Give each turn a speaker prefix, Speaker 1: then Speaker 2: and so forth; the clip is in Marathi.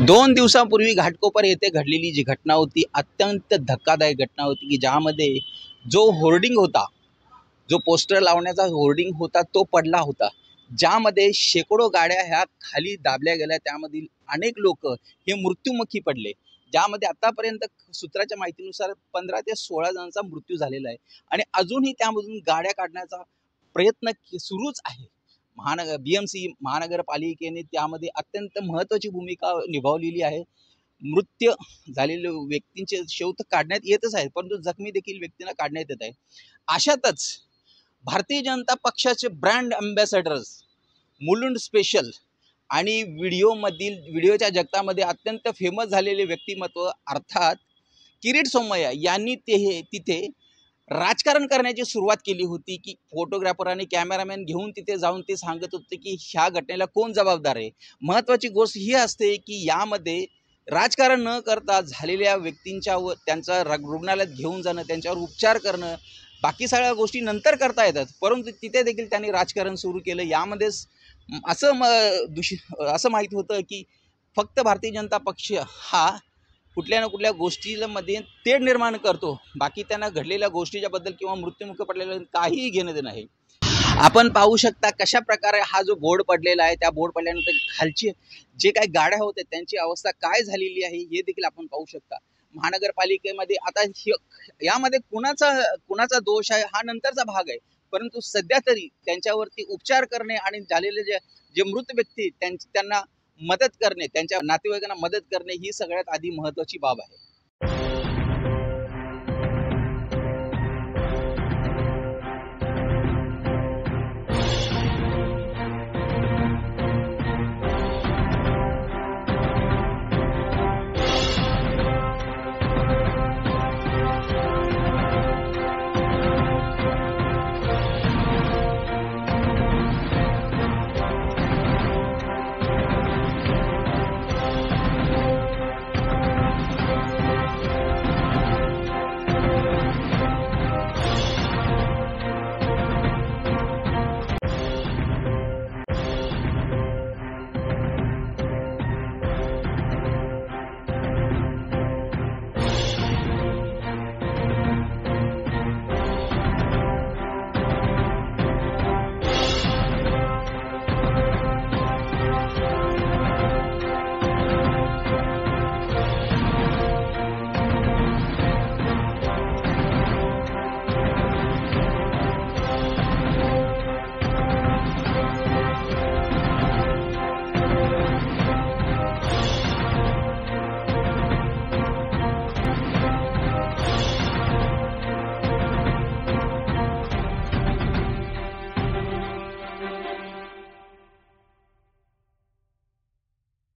Speaker 1: 2 दिवसांपूर्वी घाटकोपर येथे घडलेली जी घटना होती अत्यंत धक्कादायक घटना होती की ज्यामध्ये जो होर्डिंग होता, जो पोस्टर लावण्याचा होर्डिंग होता तो पडला होता, ज्यामध्ये शेकडो गाड्या ह्या खाली दाबल्या गेल्या, त्यामधील अनेक लोक हे मृत्युमुखी पडले, ज्यामध्ये आतापर्यंत सूत्राच्या माहितीनुसार 15 ते 16 जणांचा मृत्यू झालेला आहे आणि अजूनही त्यामधून गाड्या काढण्याचा प्रयत्न सुरूच आहे। BMC महानगरपालिकेने त्यामध्ये अत्यंत महत्त्वाची भूमिका निभावलेली आहे। मृत्यू झालेल्या व्यक्तींचे शव तर काढण्यात येतच आहेत, परंतु जखमी देखील व्यक्तींना काढण्यात येत आहे। अशातच भारतीय जनता पक्षाचे ब्रँड अँबॅसेडर्स मुलुंड स्पेशल आणि व्हिडिओच्या जगतामध्ये अत्यंत फेमस झालेले व्यक्तिमत्व अर्थात किरीट सोमय्या यांनी तिथे राजकारण करण्याची सुरुवात केली होती की फोटोग्राफर आणि कॅमेरामॅन घेऊन तिथे जाऊन ते सांगत होते की ह्या घटनेला कोण जबाबदार आहे। महत्त्वाची गोष्ट ही असते की यामध्ये राजकारण न करता झालेल्या व्यक्तींच्यावर त्यांचा रुग्णालयात घेऊन जाणं, त्यांच्यावर उपचार करणं, बाकी सगळ्या गोष्टी नंतर करता येतात, परंतु तिथे देखील त्यांनी राजकारण सुरू केलं। यामध्येच असं माहीत होतं की फक्त भारतीय जनता पक्ष हा कुठल्या ना कुठल्या गोष्टीमध्ये तेढ निर्माण करतो, बाकी त्यांना घडलेल्या गोष्टीच्याबद्दल किंवा मृत्युमुखी पडलेलं काहीही घेणं देणं नाही। आपण पाहू शकता कशा प्रकारे हा जो बोर्ड पडलेला आहे, त्या बोर्ड पडल्यानंतर खालची जे काही गाड्या होत्या त्यांची अवस्था काय झालेली आहे हे देखील आपण पाहू शकता। महानगरपालिकेमध्ये आता यामध्ये कुणाचा दोष आहे हा नंतरचा भाग आहे, परंतु सध्या तरी त्यांच्यावरती उपचार करणे आणि झालेले जे मृत व्यक्ती त्यांना मदत करणे, त्यांच्या नातेवाईकांना मदत करणे ही सगळ्यात आधी महत्त्वाची बाब आहे।